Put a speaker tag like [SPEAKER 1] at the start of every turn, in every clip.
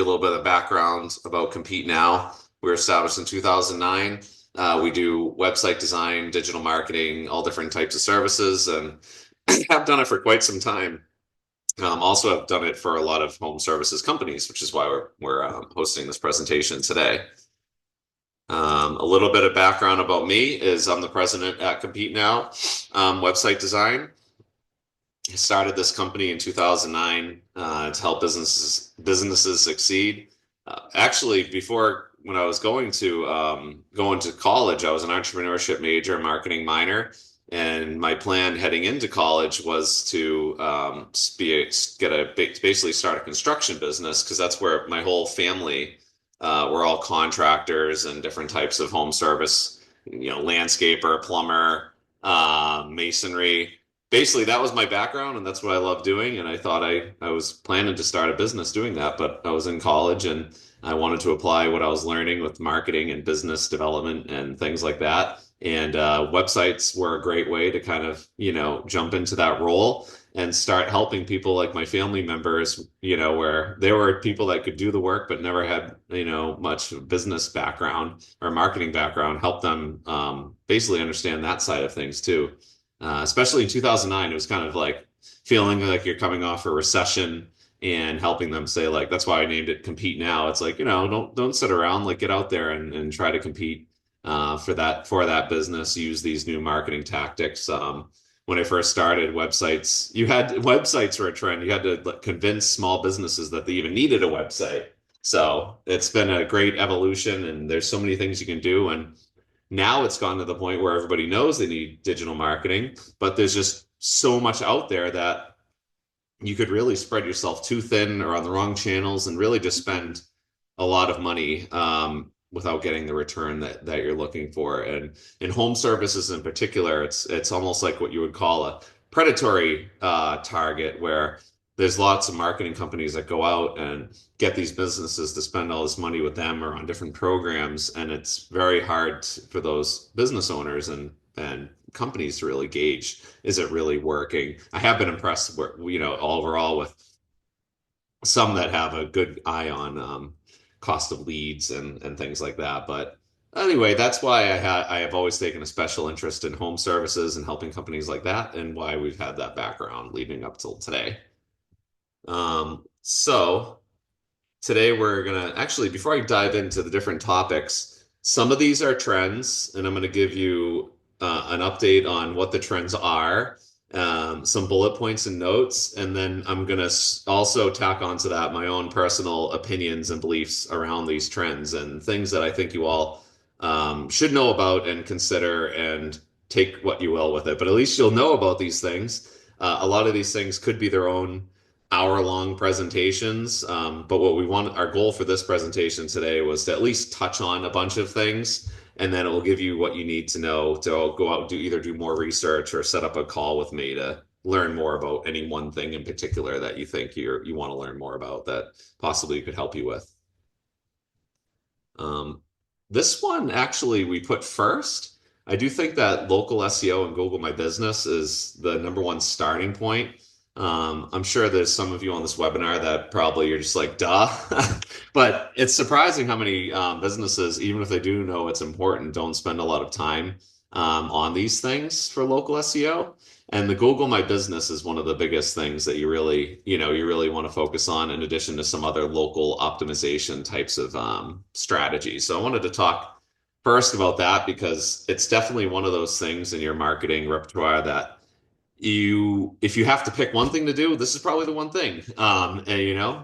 [SPEAKER 1] A little bit of background about Compete Now. We were established in 2009. We do website design, digital marketing, all different types of services, and have done it for quite some time. Also, have done it for a lot of home services companies, which is why we're hosting this presentation today. A little bit of background about me is I'm the president at Compete Now, website design. I started this company in 2009 to help businesses succeed. Actually, before when I was going to college, I was an entrepreneurship major, marketing minor, and my plan heading into college was to basically start a construction business because that's where my whole family we're all contractors and different types of home service, landscaper, plumber, masonry. Basically, that was my background, and that's what I love doing. And I thought I was planning to start a business doing that, but I was in college and I wanted to apply what I was learning with marketing and business development and things like that. And websites were a great way to kind of, jump into that role and start helping people like my family members, where there were people that could do the work but never had, much business background or marketing background, help them basically understand that side of things too. Especially in 2009, it was kind of like feeling like you're coming off a recession and helping them say like, that's why I named it Compete Now. It's like, don't sit around, like get out there and try to compete for that business, use these new marketing tactics. When I first started websites were a trend. You had to like, convince small businesses that they even needed a website. So it's been a great evolution and there's so many things you can do. And now it's gone to the point where everybody knows they need digital marketing, but there's just so much out there that you could really spread yourself too thin or on the wrong channels and really just spend a lot of money without getting the return that you're looking for. And in home services in particular, it's almost like what you would call a predatory target, where there's lots of marketing companies that go out and get these businesses to spend all this money with them or on different programs, and it's very hard for those business owners and companies to really gauge, is it really working? I have been impressed, overall with some that have a good eye on cost of leads and things like that. But anyway, that's why I have always taken a special interest in home services and helping companies like that, and why we've had that background leading up till today. So today we're gonna actually, before I dive into the different topics, some of these are trends, and I'm gonna give you an update on what the trends are, some bullet points and notes, and then I'm gonna also tack onto that my own personal opinions and beliefs around these trends and things that I think you all should know about and consider and take what you will with it. But at least you'll know about these things. A lot of these things could be their own hour-long presentations. But what our goal for this presentation today was to at least touch on a bunch of things, and then it will give you what you need to know to go out and either do more research or set up a call with me to learn more about any one thing in particular that you think you want to learn more about that possibly could help you with. Um, this one actually we put first. I do think that local SEO and Google My Business is the number one starting point. I'm sure there's some of you on this webinar that probably you're just like, duh. But it's surprising how many businesses, even if they do know it's important, don't spend a lot of time on these things for local SEO. And the Google My Business is one of the biggest things that you really want to focus on, in addition to some other local optimization types of strategies. So I wanted to talk first about that because it's definitely one of those things in your marketing repertoire that if you have to pick one thing to do, this is probably the one thing.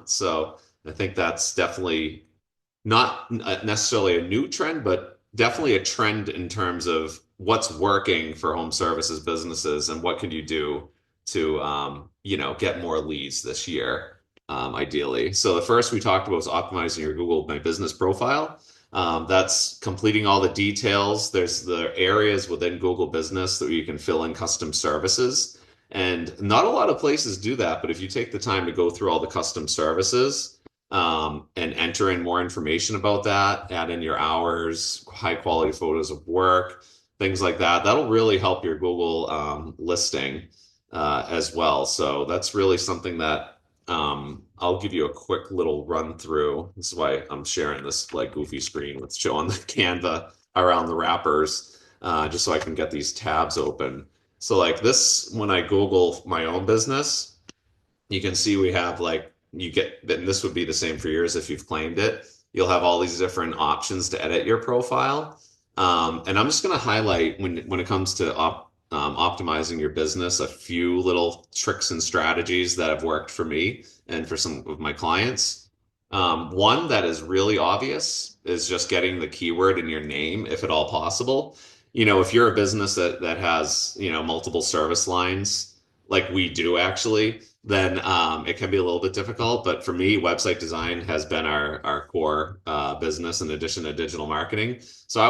[SPEAKER 1] So I think that's definitely not necessarily a new trend, but definitely a trend in terms of what's working for home services businesses and what can you do to, get more leads this year, ideally. So the first we talked about was optimizing your Google My Business profile. That's completing all the details. There's the areas within Google Business that you can fill in custom services. And not a lot of places do that, but if you take the time to go through all the custom services, and enter in more information about that, add in your hours, high quality photos of work, things like that, that'll really help your Google listing as well. So that's really something that I'll give you a quick little run through. This is why I'm sharing this like goofy screen with showing the Canva around the wrappers, just so I can get these tabs open. So like this, when I Google my own business, you can see we have like you get, and this would be the same for yours if you've claimed it. You'll have all these different options to edit your profile. And I'm just going to highlight when it comes to optimizing your business, a few little tricks and strategies that have worked for me and for some of my clients. One that is really obvious is just getting the keyword in your name, if at all possible. If you're a business that has, multiple service lines, like we do actually, then it can be a little bit difficult. But for me, website design has been our core business in addition to digital marketing. So I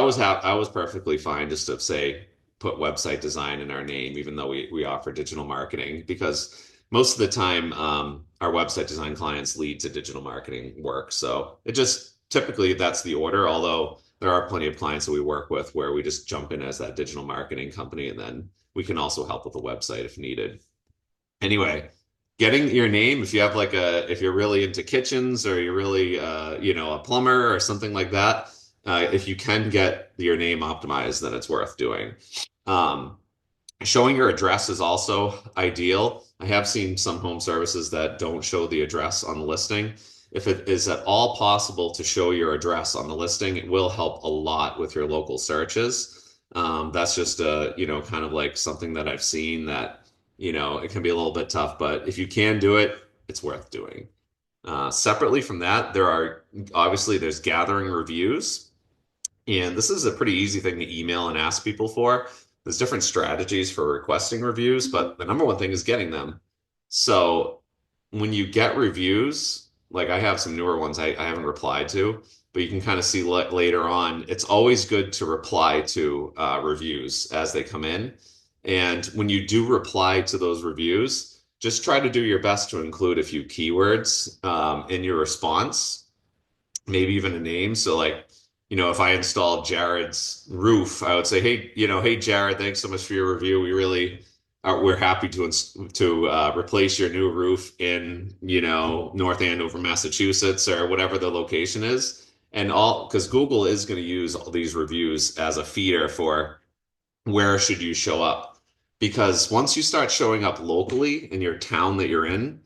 [SPEAKER 1] was perfectly fine just to say put website design in our name, even though we offer digital marketing, because most of the time our website design clients lead to digital marketing work. So it just typically that's the order, although there are plenty of clients that we work with where we just jump in as that digital marketing company and then we can also help with the website if needed. Anyway, getting your name, if you're really into kitchens or you're really, a plumber or something like that, if you can get your name optimized, then it's worth doing. Um, Showing your address is also ideal. I have seen some home services that don't show the address on the listing. If it is at all possible to show your address on the listing, it will help a lot with your local searches. That's just kind of like something that I've seen that, it can be a little bit tough, but if you can do it, it's worth doing. Separately from that, there's gathering reviews. And this is a pretty easy thing to email and ask people for. There's different strategies for requesting reviews, but the number one thing is getting them. So when you get reviews, like I have some newer ones I haven't replied to, but you can kind of see later on, it's always good to reply to reviews as they come in. And when you do reply to those reviews, just try to do your best to include a few keywords in your response, maybe even a name. So like, if I installed Jared's roof, I would say, hey, hey Jared, thanks so much for your review. We're happy to replace your new roof in, North Andover, Massachusetts, or whatever the location is. And all because Google is going to use all these reviews as a feeder for where should you show up? Because once you start showing up locally in your town that you're in,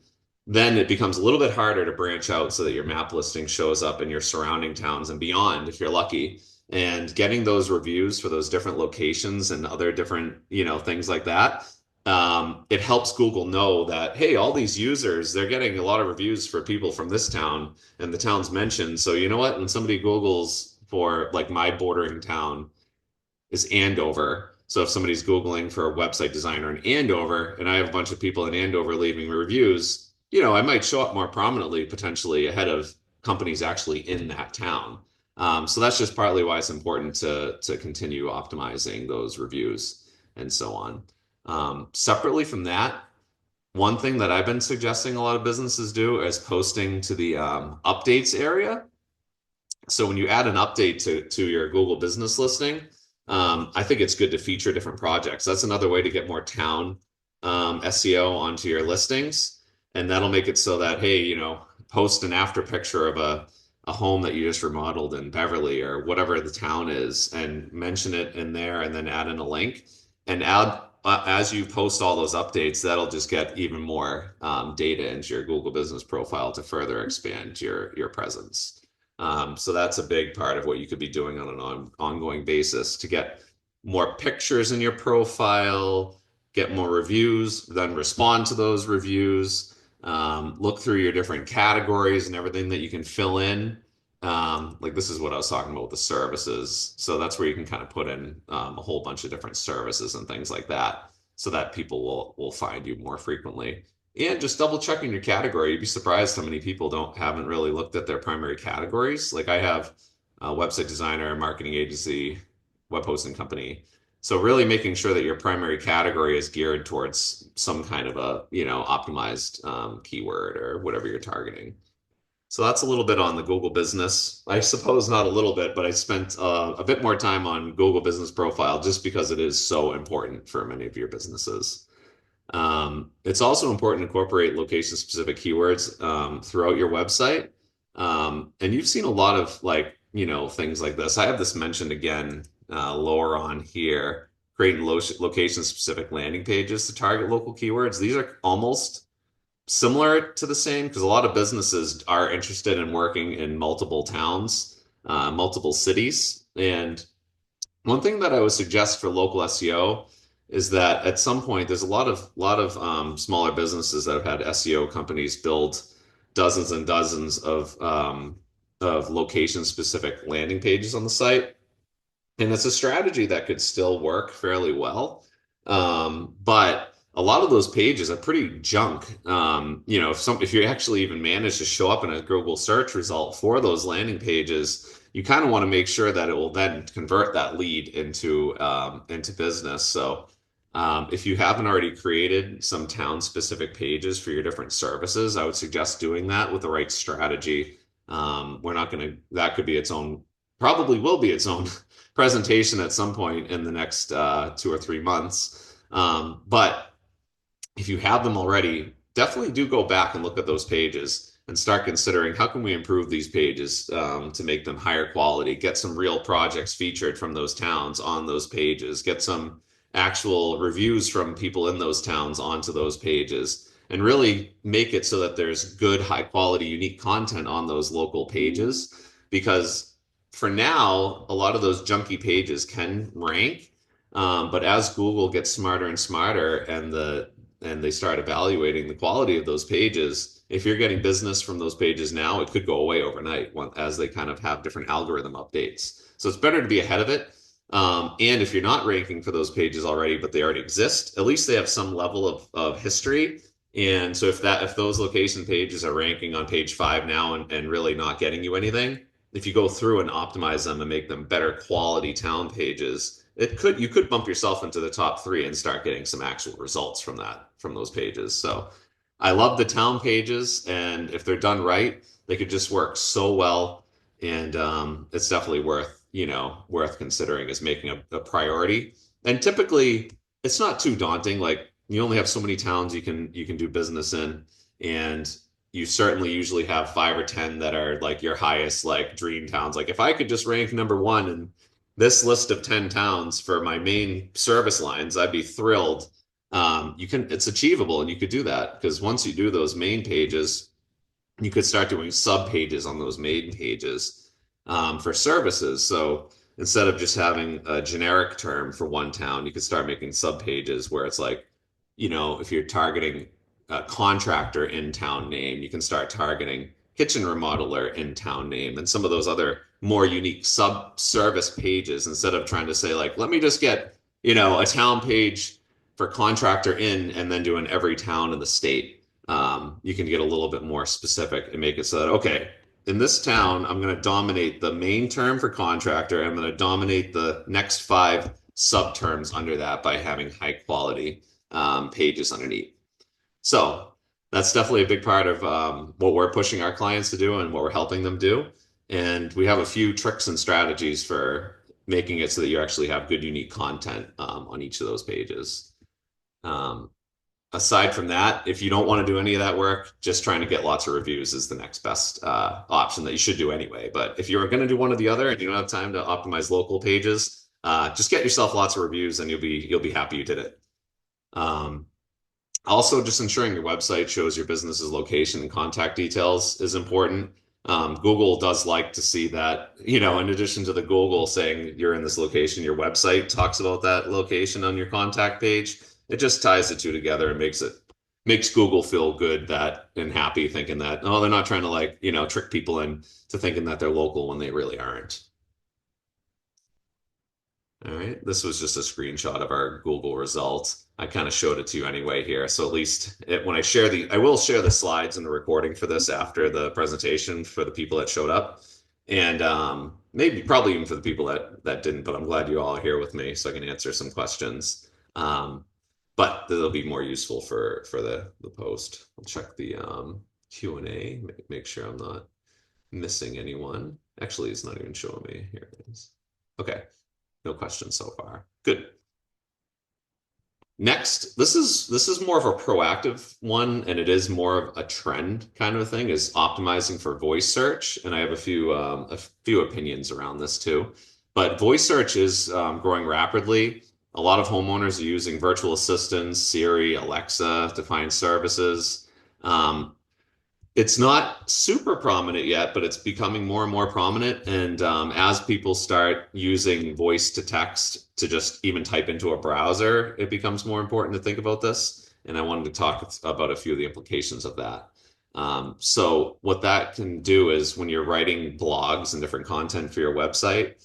[SPEAKER 1] then it becomes a little bit harder to branch out so that your map listing shows up in your surrounding towns and beyond if you're lucky. And getting those reviews for those different locations and other different, things like that, it helps Google know that, hey, all these users, they're getting a lot of reviews for people from this town and the town's mentioned. So you know what? When somebody Googles for like my bordering town, is Andover. So if somebody's Googling for a website designer in Andover, and I have a bunch of people in Andover leaving reviews, I might show up more prominently potentially ahead of companies actually in that town. So that's just partly why it's important to continue optimizing those reviews and so on. Separately from that, one thing that I've been suggesting a lot of businesses do is posting to the updates area. So when you add an update to your Google business listing, I think it's good to feature different projects. That's another way to get more town SEO onto your listings. And that'll make it so that, hey, post an after picture of a home that you just remodeled in Beverly or whatever the town is and mention it in there and then add in a link and add as you post all those updates, that'll just get even more data into your Google business profile to further expand your presence. So that's a big part of what you could be doing on an ongoing basis to get more pictures in your profile, get more reviews, then respond to those reviews, look through your different categories and everything that you can fill in. Like this is what I was talking about with the services. So that's where you can kind of put in a whole bunch of different services and things like that so that people will find you more frequently. And just double checking your category. You'd be surprised how many people haven't really looked at their primary categories. Like I have a website designer, marketing agency, web hosting company. So really making sure that your primary category is geared towards some kind of a, optimized keyword or whatever you're targeting. So that's a little bit on the Google business. I suppose not a little bit, but I spent a bit more time on Google Business Profile just because it is so important for many of your businesses. It's also important to incorporate location-specific keywords throughout your website. And you've seen a lot of like, things like this. I have this mentioned again lower on here, creating location-specific landing pages to target local keywords. These are almost similar to the same because a lot of businesses are interested in working in multiple towns, multiple cities. And one thing that I would suggest for local SEO is that at some point there's a lot of smaller businesses that have had SEO companies build dozens and dozens of location specific landing pages on the site. And it's a strategy that could still work fairly well. But a lot of those pages are pretty junk. If you actually even manage to show up in a Google search result for those landing pages, you kind of want to make sure that it will then convert that lead into business. So if you haven't already created some town specific pages for your different services, I would suggest doing that with the right strategy. We're not going to, that could be its own, probably will be its own presentation at some point in the next 2 or 3 months. But if you have them already, definitely do go back and look at those pages and start considering how can we improve these pages to make them higher quality, get some real projects featured from those towns on those pages, get some actual reviews from people in those towns onto those pages, and really make it so that there's good, high quality, unique content on those local pages. Because for now, a lot of those junky pages can rank. But as Google gets smarter and smarter and they start evaluating the quality of those pages, if you're getting business from those pages now, it could go away overnight as they kind of have different algorithm updates. So it's better to be ahead of it. And if you're not ranking for those pages already, but they already exist, at least they have some level of history. And so if those location pages are ranking on page 5 now and really not getting you anything, if you go through and optimize them and make them better quality town pages, you could bump yourself into the top 3 and start getting some actual results from those pages. So I love the town pages, and if they're done right, they could just work so well. And it's definitely worth considering as making a priority. And typically, it's not too daunting. Like you only have so many towns you can do business in, and you certainly usually have 5 or 10 that are like your highest like dream towns. Like if I could just rank number 1 in this list of 10 towns for my main service lines, I'd be thrilled. It's achievable and you could do that because once you do those main pages, you could start doing sub pages on those main pages for services. So instead of just having a generic term for one town, you could start making sub pages where it's like, if you're targeting a contractor in town name, you can start targeting kitchen remodeler in town name and some of those other more unique sub service pages instead of trying to say like, let me just get, a town page for contractor in and then doing every town in the state. You can get a little bit more specific and make it so that, okay, in this town, I'm going to dominate the main term for contractor. I'm going to dominate the next 5 sub terms under that by having high quality pages underneath. So that's definitely a big part of what we're pushing our clients to do and what we're helping them do. And we have a few tricks and strategies for making it so that you actually have good, unique content on each of those pages. Um, Aside from that, if you don't want to do any of that work, just trying to get lots of reviews is the next best option that you should do anyway. But if you're going to do one or the other and you don't have time to optimize local pages, just get yourself lots of reviews and you'll be happy you did it. Also, just ensuring your website shows your business's location and contact details is important. Google does like to see that, in addition to the Google saying you're in this location, your website talks about that location on your contact page. It just ties the two together and makes Google feel good that and happy thinking that, oh, they're not trying to like, trick people into thinking that they're local when they really aren't. All right, this was just a screenshot of our Google results. I kind of showed it to you anyway here. So at least when I will share the slides and the recording for this after the presentation for the people that showed up. And maybe probably even for the people that didn't, but I'm glad you all are here with me so I can answer some questions. But they'll be more useful for the post. I'll check the Q&A, make sure I'm not missing anyone. Actually, it's not even showing me. Here it is. Okay. No questions so far. Good. Next, this is more of a proactive one, and it is more of a trend kind of thing, is optimizing for voice search. And I have a few opinions around this too. But voice search is growing rapidly. A lot of homeowners are using virtual assistants, Siri, Alexa to find services. Um, it's not super prominent yet, but it's becoming more and more prominent. And as people start using voice to text to just even type into a browser, it becomes more important to think about this. And I wanted to talk about a few of the implications of that. So, what that can do is when you're writing blogs and different content for your website,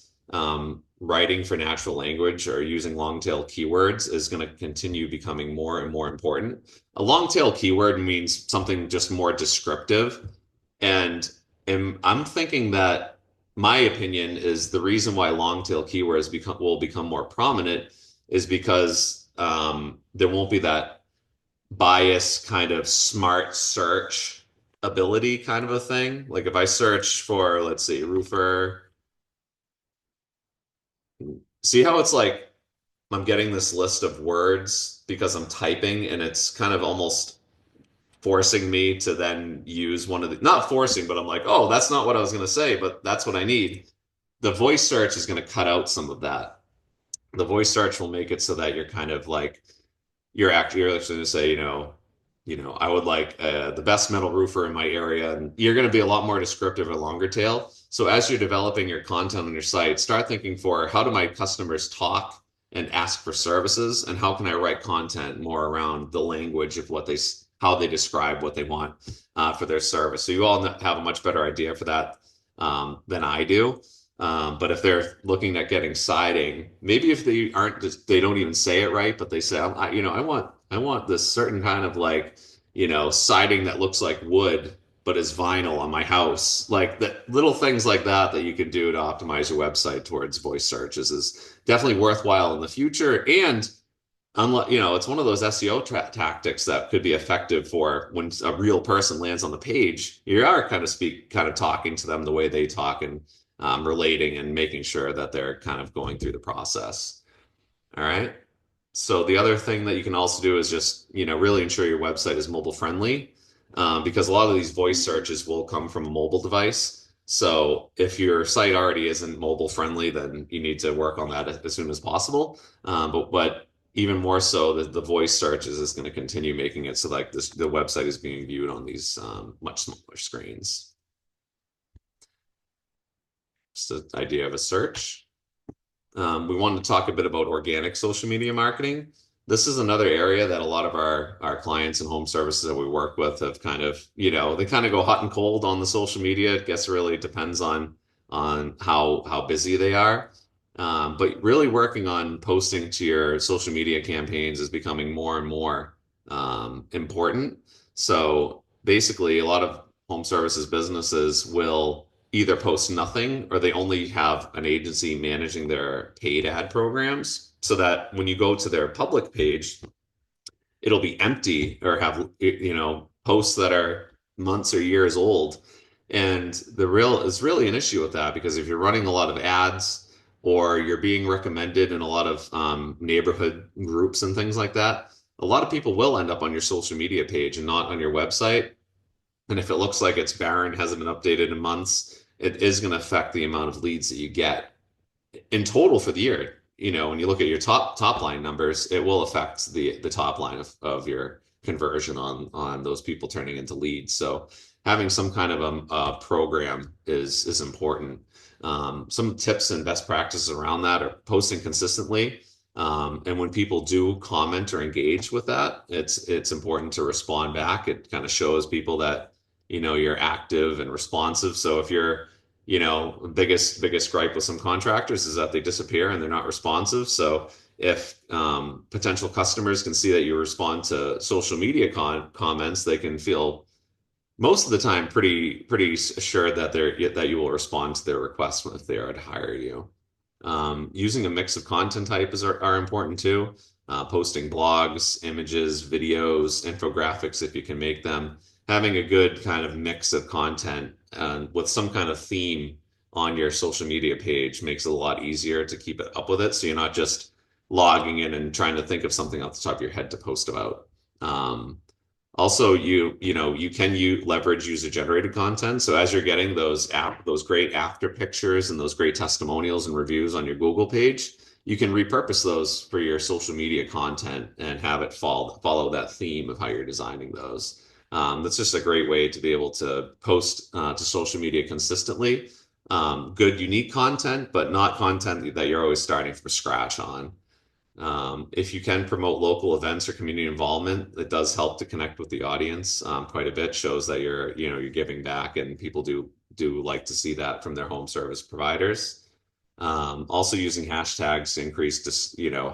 [SPEAKER 1] writing for natural language or using long tail keywords is going to continue becoming more and more important. A long tail keyword means something just more descriptive. And I'm thinking that my opinion is the reason why long tail keywords will become more prominent is because there won't be that bias kind of smart search ability kind of a thing. Like if I search for, let's see, roofer, see how it's like I'm getting this list of words because I'm typing and it's kind of almost forcing me to then use one of the, not forcing, but I'm like, oh, that's not what I was going to say, but that's what I need. The voice search is going to cut out some of that. The voice search will make it so that you're kind of like, you're actually going to say, I would like the best metal roofer in my area, and you're going to be a lot more descriptive or longer tail. So as you're developing your content on your site, start thinking for how do my customers talk and ask for services, and how can I write content more around the language of how they describe what they want for their service. So you all have a much better idea for that than I do. But if they're looking at getting siding, maybe if they aren't, they don't even say it right, but they say, I want this certain kind of like, siding that looks like wood, but is vinyl on my house. Like the little things like that that you can do to optimize your website towards voice searches is definitely worthwhile in the future. And unlike, it's one of those SEO tactics that could be effective for when a real person lands on the page. You are kind of talking to them the way they talk and relating and making sure that they're kind of going through the process. All right. So the other thing that you can also do is just, really ensure your website is mobile friendly, because a lot of these voice searches will come from a mobile device. So if your site already isn't mobile friendly, then you need to work on that as soon as possible. But even more so, the voice searches is going to continue making it so like the website is being viewed on these much smaller screens. Just an idea of a search. We wanted to talk a bit about organic social media marketing. This is another area that a lot of our clients and home services that we work with have kind of, they kind of go hot and cold on the social media. It guess really depends on how busy they are. But really working on posting to your social media campaigns is becoming more and more important. So basically, a lot of home services businesses will either post nothing or they only have an agency managing their paid ad programs so that when you go to their public page, it'll be empty or have, posts that are months or years old. And the real is really an issue with that because if you're running a lot of ads or you're being recommended in a lot of neighborhood groups and things like that, a lot of people will end up on your social media page and not on your website. And if it looks like it's barren, hasn't been updated in months, it is going to affect the amount of leads that you get in total for the year. When you look at your top line numbers, it will affect the top line of your conversion on those people turning into leads. So having some kind of a program is important. Some tips and best practices around that are posting consistently. And when people do comment or engage with that, it's important to respond back. It kind of shows people that you're active and responsive. So if you're biggest gripe with some contractors is that they disappear and they're not responsive. So if potential customers can see that you respond to social media comments, they can feel most of the time pretty assured that you will respond to their request if they are to hire you. Using a mix of content types are important too. Posting blogs, images, videos, infographics if you can make them. Having a good kind of mix of content with some kind of theme on your social media page makes it a lot easier to keep it up with it. So you're not just logging in and trying to think of something off the top of your head to post about. Um, Also, you can leverage user-generated content. So as you're getting those great after pictures and those great testimonials and reviews on your Google page, you can repurpose those for your social media content and have it follow that theme of how you're designing those. That's just a great way to be able to post to social media consistently. Good, unique content, but not content that you're always starting from scratch on. If you can promote local events or community involvement, it does help to connect with the audience quite a bit. Shows that you're giving back, and people do like to see that from their home service providers. Also using hashtags to increase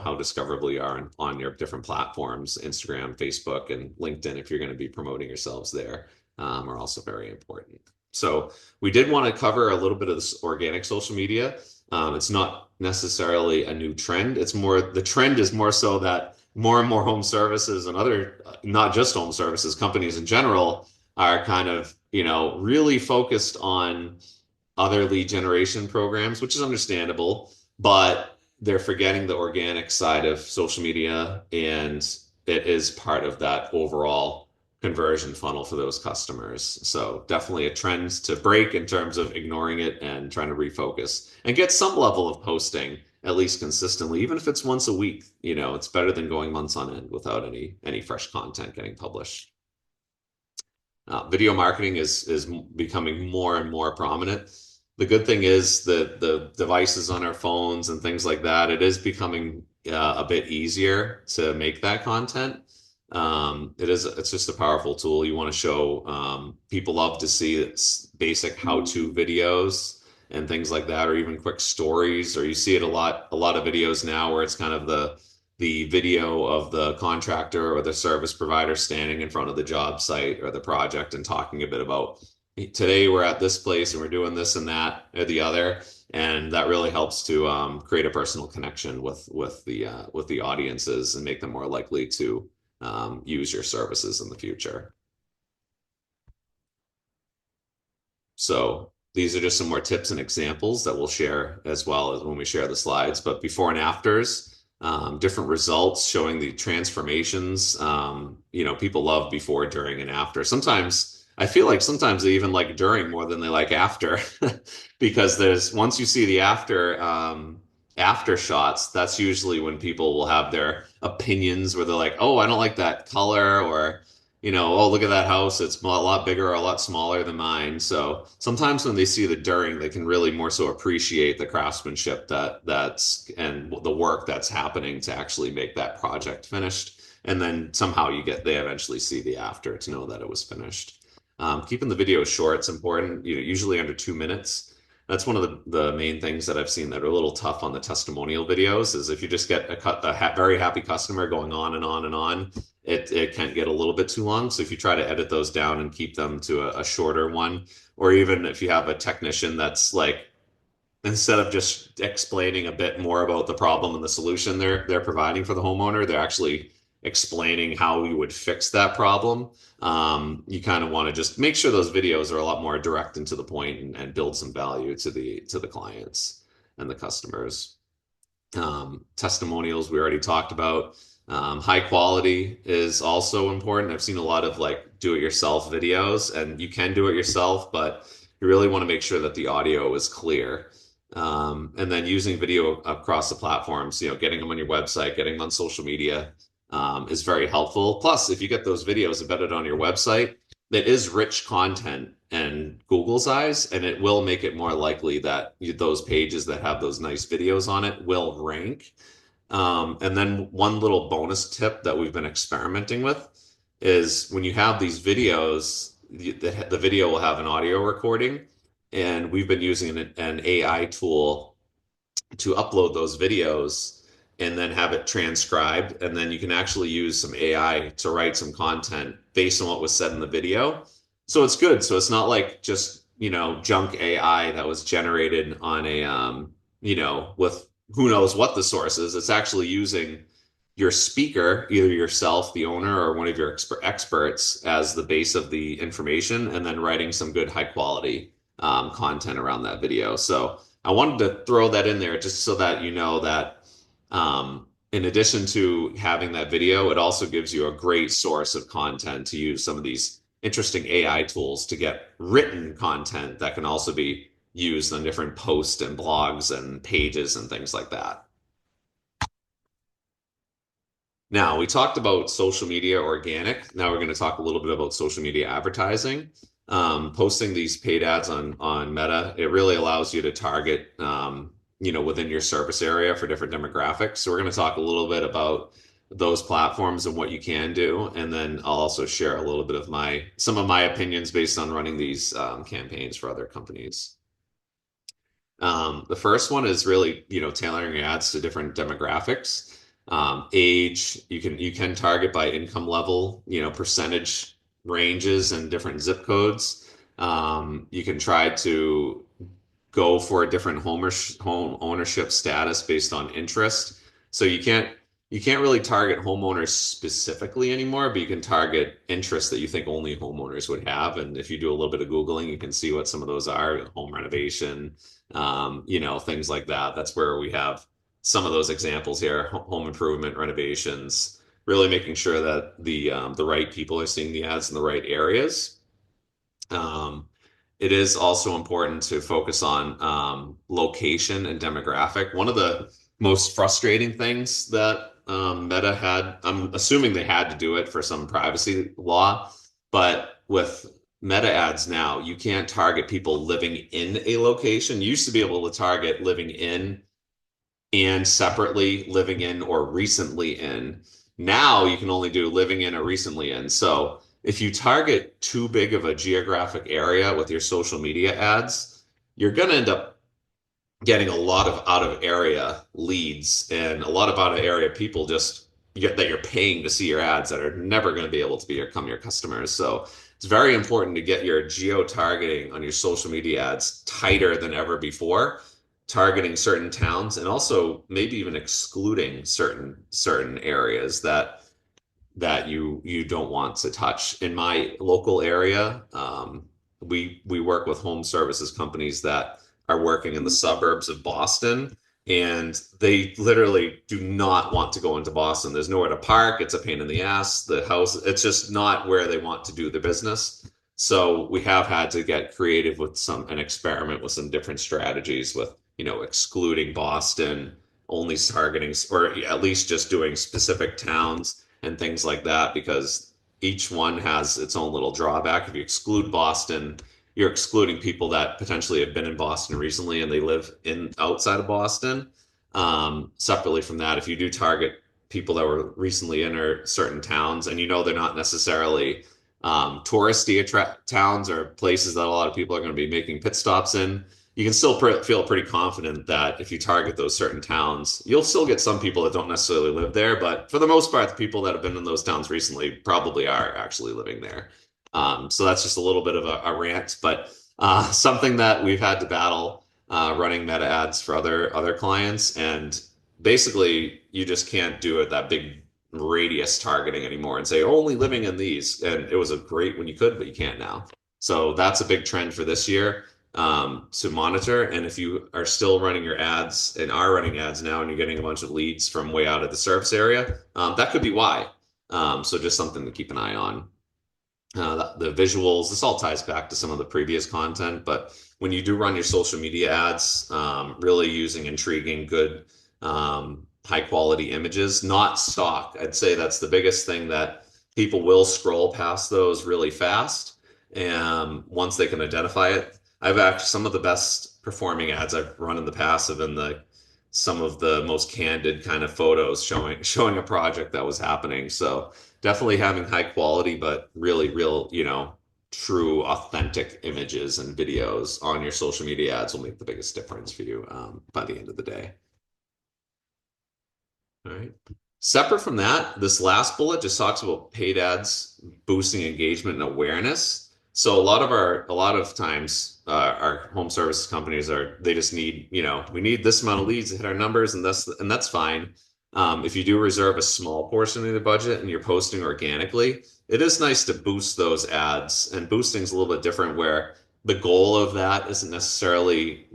[SPEAKER 1] how discoverable you are on your different platforms, Instagram, Facebook, and LinkedIn, if you're going to be promoting yourselves there, are also very important. So we did want to cover a little bit of this organic social media. It's not necessarily a new trend. The trend is more so that more and more home services and other, not just home services, companies in general are kind of, really focused on other lead generation programs, which is understandable, but they're forgetting the organic side of social media, and it is part of that overall conversion funnel for those customers. So definitely a trend to break in terms of ignoring it and trying to refocus and get some level of posting at least consistently, even if it's once a week. It's better than going months on end without any fresh content getting published. Video marketing is becoming more and more prominent. The good thing is that the devices on our phones and things like that, it is becoming a bit easier to make that content. It's just a powerful tool. You want to show people love to see it's basic how-to videos and things like that, or even quick stories, or you see it a lot of videos now where it's kind of the video of the contractor or the service provider standing in front of the job site or the project and talking a bit about today we're at this place and we're doing this and that or the other, and that really helps to create a personal connection with the audiences and make them more likely to use your services in the future. So these are just some more tips and examples that we'll share as well as when we share the slides. But before and afters, different results showing the transformations. People love before, during, and after. Sometimes I feel like sometimes they even like during more than they like after, because once you see the after shots, that's usually when people will have their opinions where they're like, oh, I don't like that color, or oh, look at that house. It's a lot bigger or a lot smaller than mine. So sometimes when they see the during, they can really more so appreciate the craftsmanship that's and the work that's happening to actually make that project finished. And then somehow they eventually see the after to know that it was finished. Keeping the video short is important, usually under 2 minutes. That's one of the main things that I've seen that are a little tough on the testimonial videos is if you just get a very happy customer going on and on and on, it can get a little bit too long. So if you try to edit those down and keep them to a shorter one, or even if you have a technician that's like, instead of just explaining a bit more about the problem and the solution they're providing for the homeowner, they're actually explaining how you would fix that problem. You kind of want to just make sure those videos are a lot more direct and to the point, and build some value to the clients and the customers. Testimonials we already talked about. High quality is also important. I've seen a lot of like do-it-yourself videos, and you can do it yourself, but you really want to make sure that the audio is clear. And then using video across the platforms, getting them on your website, getting them on social media is very helpful. Plus, if you get those videos embedded on your website, that is rich content in Google's eyes, and it will make it more likely that those pages that have those nice videos on it will rank. And then one little bonus tip that we've been experimenting with is when you have these videos, the video will have an audio recording, and we've been using an AI tool to upload those videos and then have it transcribed. And then you can actually use some AI to write some content based on what was said in the video. So it's good. So it's not like just, junk AI that was generated on with who knows what the source is. It's actually using your speaker, either yourself, the owner, or one of your experts as the base of the information, and then writing some good high quality content around that video. So I wanted to throw that in there just so that you know that in addition to having that video, it also gives you a great source of content to use some of these interesting AI tools to get written content that can also be used on different posts and blogs and pages and things like that. Now, we talked about social media organic. Now we're going to talk a little bit about social media advertising. Posting these paid ads on Meta, it really allows you to target, within your service area for different demographics. So we're going to talk a little bit about those platforms and what you can do, and then I'll also share a little bit of some of my opinions based on running these campaigns for other companies. The first one is really, tailoring your ads to different demographics. Age, you can target by income level, percentage ranges and different zip codes. You can try to go for a different home ownership status based on interest. So you can't really target homeowners specifically anymore, but you can target interests that you think only homeowners would have. And if you do a little bit of Googling, you can see what some of those are: home renovation, things like that. That's where we have some of those examples here: home improvement, renovations, really making sure that the right people are seeing the ads in the right areas. Um, it is also important to focus on location and demographic. One of the most frustrating things that Meta had, I'm assuming they had to do it for some privacy law, but with Meta ads now, you can't target people living in a location. You used to be able to target living in and separately living in or recently in. Now you can only do living in or recently in. So if you target too big of a geographic area with your social media ads, you're going to end up getting a lot of out of area leads and a lot of out of area people just that you're paying to see your ads that are never going to be able to become your customers. So it's very important to get your geo targeting on your social media ads tighter than ever before, targeting certain towns and also maybe even excluding certain areas that you don't want to touch. In my local area, we work with home services companies that are working in the suburbs of Boston, and they literally do not want to go into Boston. There's nowhere to park. It's a pain in the ass. The house, it's just not where they want to do the business. So we have had to get creative with an experiment with some different strategies with, excluding Boston, only targeting, or at least just doing specific towns and things like that, because each one has its own little drawback. If you exclude Boston, you're excluding people that potentially have been in Boston recently and they live in outside of Boston. Separately from that, if you do target people that were recently in or certain towns, and they're not necessarily touristy towns or places that a lot of people are going to be making pit stops in, you can still feel pretty confident that if you target those certain towns, you'll still get some people that don't necessarily live there. But for the most part, the people that have been in those towns recently probably are actually living there. So that's just a little bit of a rant, but something that we've had to battle running Meta ads for other clients. And basically, you just can't do it that big radius targeting anymore and say only living in these. And it was a great when you could, but you can't now. So that's a big trend for this year to monitor. And if you are still running your ads and are running ads now and you're getting a bunch of leads from way out of the service area, that could be why. So just something to keep an eye on. The visuals, this all ties back to some of the previous content, but when you do run your social media ads, really using intriguing, good, high quality images, not stock. I'd say that's the biggest thing, that people will scroll past those really fast. And once they can identify it, I've actually some of the best performing ads I've run in the past have been some of the most candid kind of photos showing a project that was happening. So definitely having high quality, but really real, true, authentic images and videos on your social media ads will make the biggest difference for you by the end of the day. All right. Separate from that, this last bullet just talks about paid ads boosting engagement and awareness. So a lot of times our home services companies they just need, we need this amount of leads to hit our numbers, and that's fine. If you do reserve a small portion of the budget and you're posting organically, it is nice to boost those ads. And boosting is a little bit different, where the goal of that isn't necessarily,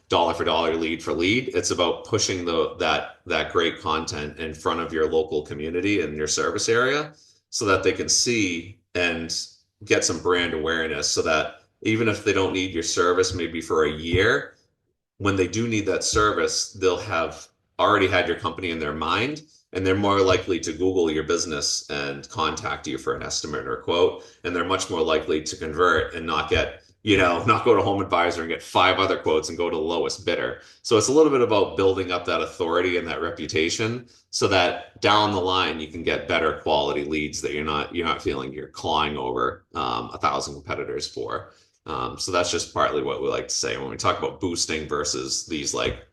[SPEAKER 1] dollar for dollar, lead for lead. It's about pushing that great content in front of your local community and your service area so that they can see and get some brand awareness so that even if they don't need your service maybe for a year, when they do need that service, they'll have already had your company in their mind, and they're more likely to Google your business and contact you for an estimate or a quote. And they're much more likely to convert and not go to Home Advisor and get five other quotes and go to the lowest bidder. So it's a little bit about building up that authority and that reputation so that down the line you can get better quality leads that you're not feeling you're clawing over 1,000 competitors for. So that's just partly what we like to say when we talk about boosting versus these like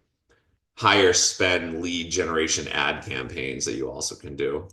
[SPEAKER 1] higher spend lead generation ad campaigns that you also can do.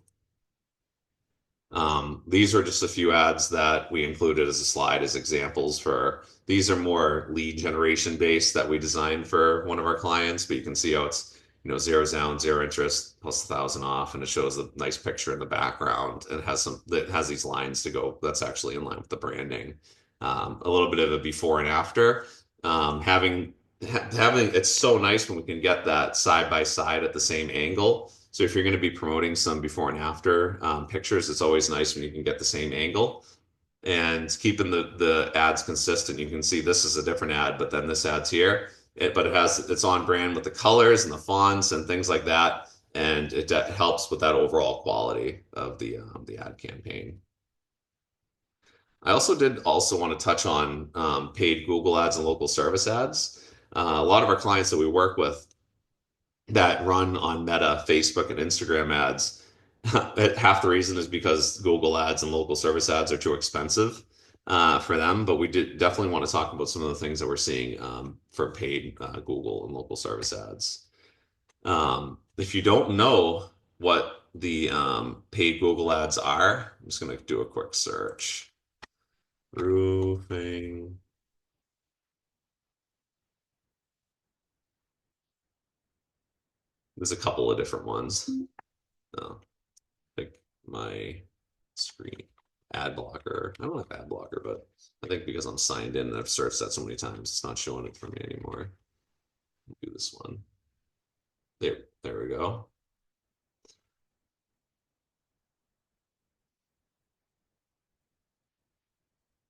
[SPEAKER 1] These are just a few ads that we included as a slide as examples for. These are more lead generation based that we designed for one of our clients, but you can see how it's, zero down, zero interest, plus 1,000 off, and it shows a nice picture in the background. And it has these lines to go. That's actually in line with the branding. A little bit of a before and after. Having it's so nice when we can get that side by side at the same angle. So if you're going to be promoting some before and after pictures, it's always nice when you can get the same angle and keeping the ads consistent. You can see this is a different ad, but then this ad's here. But it's on brand with the colors and the fonts and things like that, and it helps with that overall quality of the ad campaign. I also want to touch on paid Google ads and local service ads. A lot of our clients that we work with that run on Meta, Facebook, and Instagram ads, half the reason is because Google ads and local service ads are too expensive for them. But we definitely want to talk about some of the things that we're seeing for paid Google and local service ads. If you don't know what the paid Google ads are, I'm just going to do a quick search. Roofing. There's a couple of different ones. Oh, like my screen ad blocker. I don't have ad blocker, but I think because I'm signed in and I've searched that so many times, it's not showing it for me anymore. Do this one. There we go.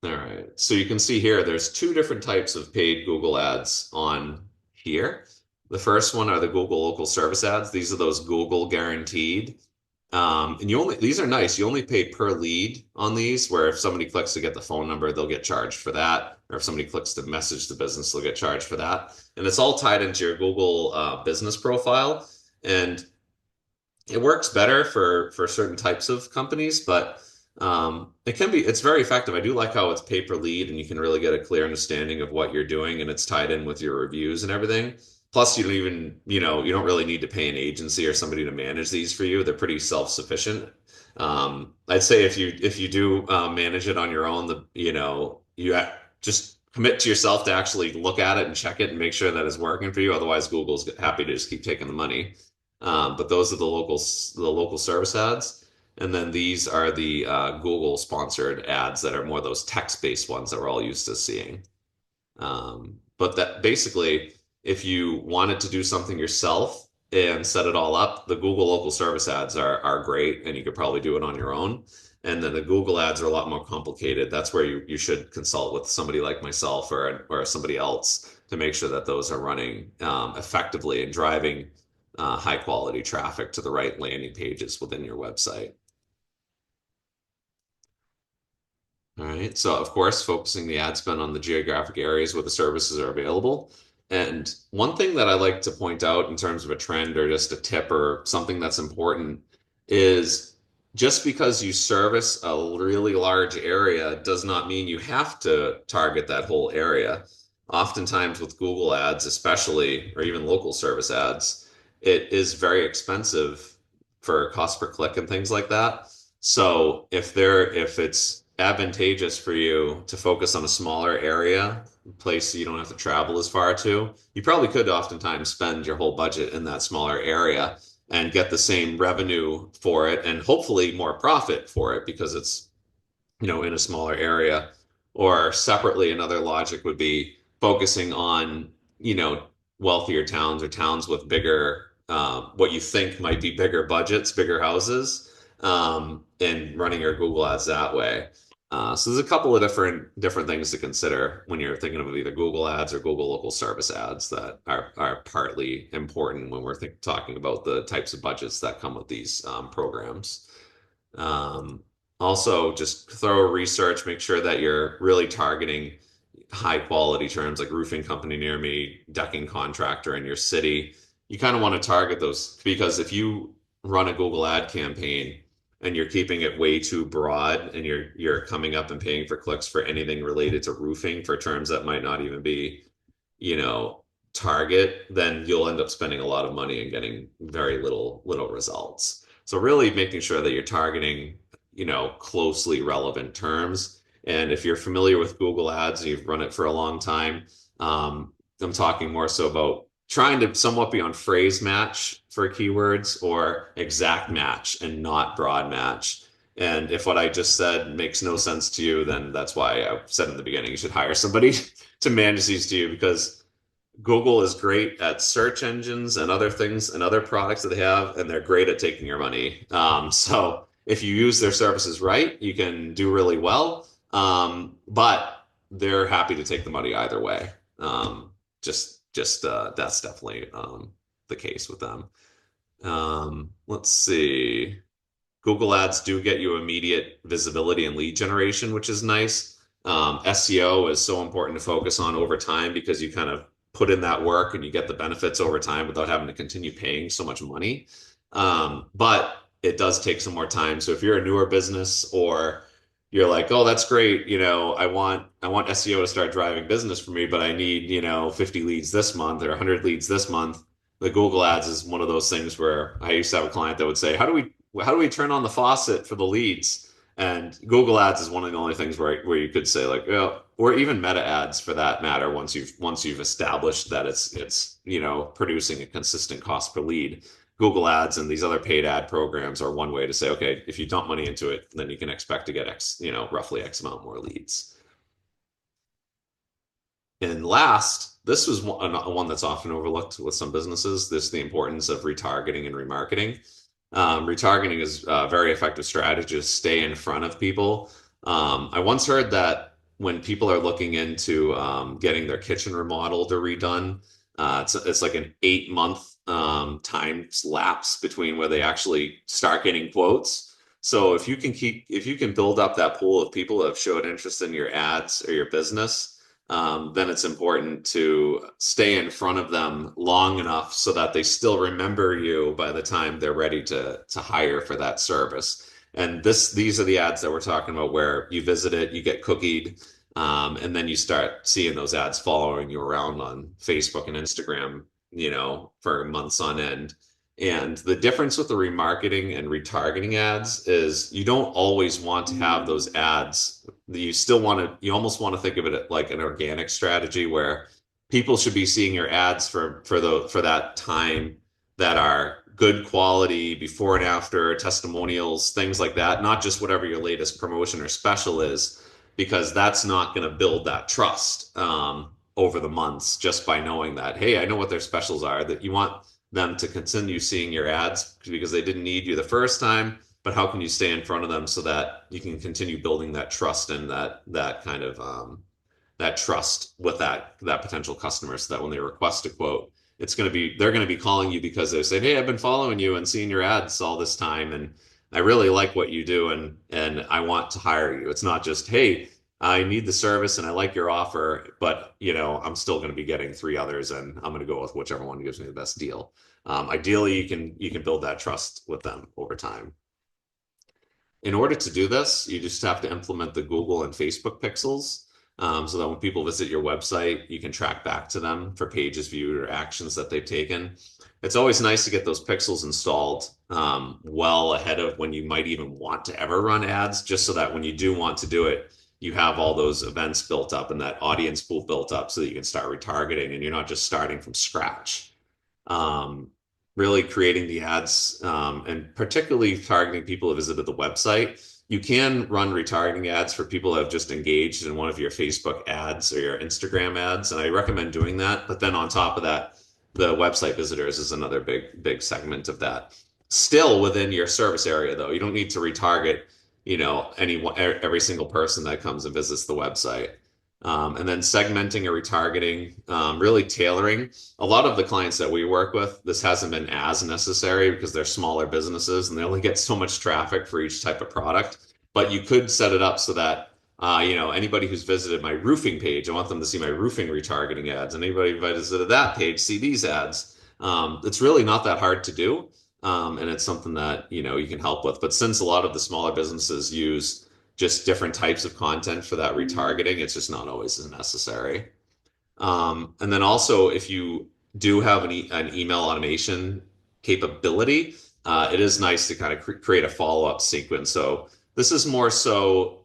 [SPEAKER 1] All right. So you can see here, there's two different types of paid Google ads on here. The first one are the Google local service ads. These are those Google guaranteed. And these are nice. You only pay per lead on these, where if somebody clicks to get the phone number, they'll get charged for that. Or if somebody clicks to message the business, they'll get charged for that. And it's all tied into your Google business profile. And it works better for certain types of companies, but it's very effective. I do like how it's pay per lead and you can really get a clear understanding of what you're doing and it's tied in with your reviews and everything. Plus, you don't really need to pay an agency or somebody to manage these for you. They're pretty self-sufficient. I'd say if you do manage it on your own, just commit to yourself to actually look at it and check it and make sure that it's working for you. Otherwise, Google's happy to just keep taking the money. But those are the local service ads. And then these are the Google sponsored ads that are more those text-based ones that we're all used to seeing. But that basically, if you wanted to do something yourself and set it all up, the Google local service ads are great, and you could probably do it on your own. And then the Google ads are a lot more complicated. That's where you should consult with somebody like myself or somebody else to make sure that those are running effectively and driving high quality traffic to the right landing pages within your website. All right. So, of course, focusing the ad spend on the geographic areas where the services are available. And one thing that I like to point out in terms of a trend or just a tip or something that's important is just because you service a really large area does not mean you have to target that whole area. Oftentimes with Google ads, especially, or even local service ads, it is very expensive for cost per click and things like that. So if it's advantageous for you to focus on a smaller area, place you don't have to travel as far to, you probably could oftentimes spend your whole budget in that smaller area and get the same revenue for it and hopefully more profit for it because it's in a smaller area. Or separately, another logic would be focusing on, you know, wealthier towns or towns with bigger, what you think might be bigger budgets, bigger houses, and running your Google ads that way. So there's a couple of different things to consider when you're thinking of either Google ads or Google local service ads that are partly important when we're talking about the types of budgets that come with these programs. Um, Also, just thorough research, make sure that you're really targeting high quality terms like roofing company near me, decking contractor in your city. You kind of want to target those because if you run a Google ad campaign and you're keeping it way too broad and you're coming up and paying for clicks for anything related to roofing for terms that might not even be, you know, target, then you'll end up spending a lot of money and getting very little results. So really making sure that you're targeting, you know, closely relevant terms. And if you're familiar with Google Ads and you've run it for a long time, I'm talking more so about trying to somewhat be on phrase match for keywords or exact match and not broad match. And if what I just said makes no sense to you, then that's why I said in the beginning you should hire somebody to manage these to you because Google is great at search engines and other things and other products that they have, and they're great at taking your money. So if you use their services right, you can do really well. But they're happy to take the money either way. Just that's definitely the case with them. Let's see. Google Ads do get you immediate visibility and lead generation, which is nice. SEO is so important to focus on over time because you kind of put in that work and you get the benefits over time without having to continue paying so much money. But it does take some more time. So if you're a newer business or you're like, oh, that's great, you know, I want SEO to start driving business for me, but I need, you know, 50 leads this month or 100 leads this month. The Google Ads is one of those things where I used to have a client that would say, how do we turn on the faucet for the leads? And Google Ads is one of the only things where you could say like, well, or even Meta ads for that matter, once you've established that it's you know producing a consistent cost per lead. Google Ads and these other paid ad programs are one way to say, okay, if you dump money into it, then you can expect to get X, you know, roughly X amount more leads. And last, this was one that's often overlooked with some businesses. This is the importance of retargeting and remarketing. Retargeting is a very effective strategy to stay in front of people. I once heard that when people are looking into getting their kitchen remodeled or redone, it's like an 8 month time lapse between where they actually start getting quotes. So if you can build up that pool of people that have showed interest in your ads or your business, then it's important to stay in front of them long enough so that they still remember you by the time they're ready to hire for that service. And these are the ads that we're talking about where you visit it, you get cookied, and then you start seeing those ads following you around on Facebook and Instagram, you know, for months on end. And the difference with the remarketing and retargeting ads is you don't always want to have those ads. You almost want to think of it like an organic strategy where people should be seeing your ads for that time that are good quality before and after testimonials, things like that, not just whatever your latest promotion or special is, because that's not going to build that trust over the months just by knowing that, hey, I know what their specials are, that you want them to continue seeing your ads because they didn't need you the first time, but how can you stay in front of them so that you can continue building that trust and that kind of that trust with that potential customer so that when they request a quote, they're going to be calling you because they say, hey, I've been following you and seeing your ads all this time and I really like what you do and I want to hire you. It's not just, hey, I need the service and I like your offer, but you know, I'm still going to be getting three others and I'm going to go with whichever one gives me the best deal. Ideally, you can build that trust with them over time. In order to do this, you just have to implement the Google and Facebook pixels so that when people visit your website, you can track back to them for pages viewed or actions that they've taken. It's always nice to get those pixels installed well ahead of when you might even want to ever run ads, just so that when you do want to do it, you have all those events built up and that audience pool built up so that you can start retargeting and you're not just starting from scratch. Um, Really creating the ads and particularly targeting people who visited the website. You can run retargeting ads for people that have just engaged in one of your Facebook ads or your Instagram ads, and I recommend doing that. But then on top of that, the website visitors is another big segment of that. Still within your service area, though, you don't need to retarget, every single person that comes and visits the website. And then segmenting or retargeting, really tailoring. A lot of the clients that we work with, this hasn't been as necessary because they're smaller businesses and they only get so much traffic for each type of product. But you could set it up so that, anybody who's visited my roofing page, I want them to see my roofing retargeting ads. And anybody who visited that page, see these ads. It's really not that hard to do. And it's something that, you can help with. But since a lot of the smaller businesses use just different types of content for that retargeting, it's just not always as necessary. And then also, if you do have an email automation capability, it is nice to kind of create a follow-up sequence. So this is more so,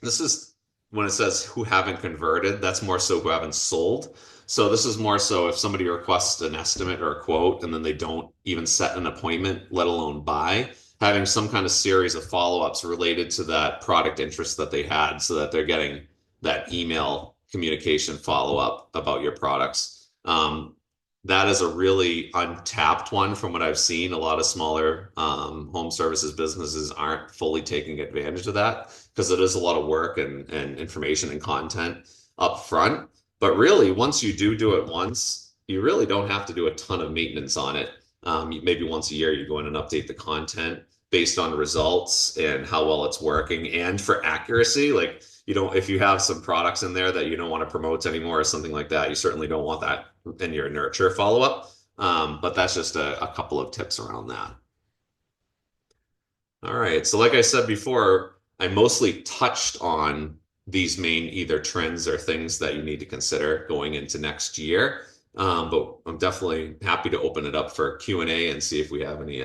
[SPEAKER 1] this is when it says who haven't converted, that's more so who haven't sold. So this is more so if somebody requests an estimate or a quote and then they don't even set an appointment, let alone buy, having some kind of series of follow-ups related to that product interest that they had so that they're getting that email communication follow-up about your products. That is a really untapped one from what I've seen. A lot of smaller home services businesses aren't fully taking advantage of that because it is a lot of work and information and content up front. But really, once you do it once, you really don't have to do a ton of maintenance on it. Maybe once a year, you go in and update the content based on results and how well it's working and for accuracy. Like, if you have some products in there that you don't want to promote anymore or something like that, you certainly don't want that in your nurture follow-up. But that's just a couple of tips around that. All right. So like I said before, I mostly touched on these main either trends or things that you need to consider going into next year. But I'm definitely happy to open it up for Q&A and see if we have any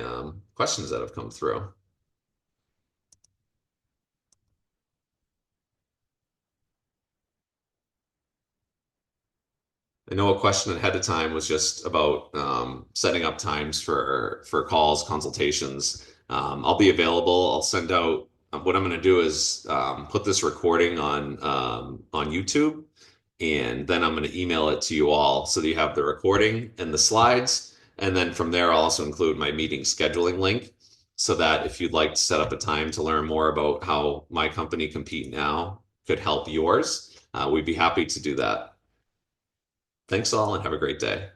[SPEAKER 1] questions that have come through. I know a question ahead of time was just about setting up times for calls, consultations. I'll be available. I'll send out. What I'm going to do is put this recording on YouTube, and then I'm going to email it to you all so that you have the recording and the slides. And then from there, I'll also include my meeting scheduling link so that if you'd like to set up a time to learn more about how my company Compete Now could help yours, we'd be happy to do that. Thanks all and have a great day.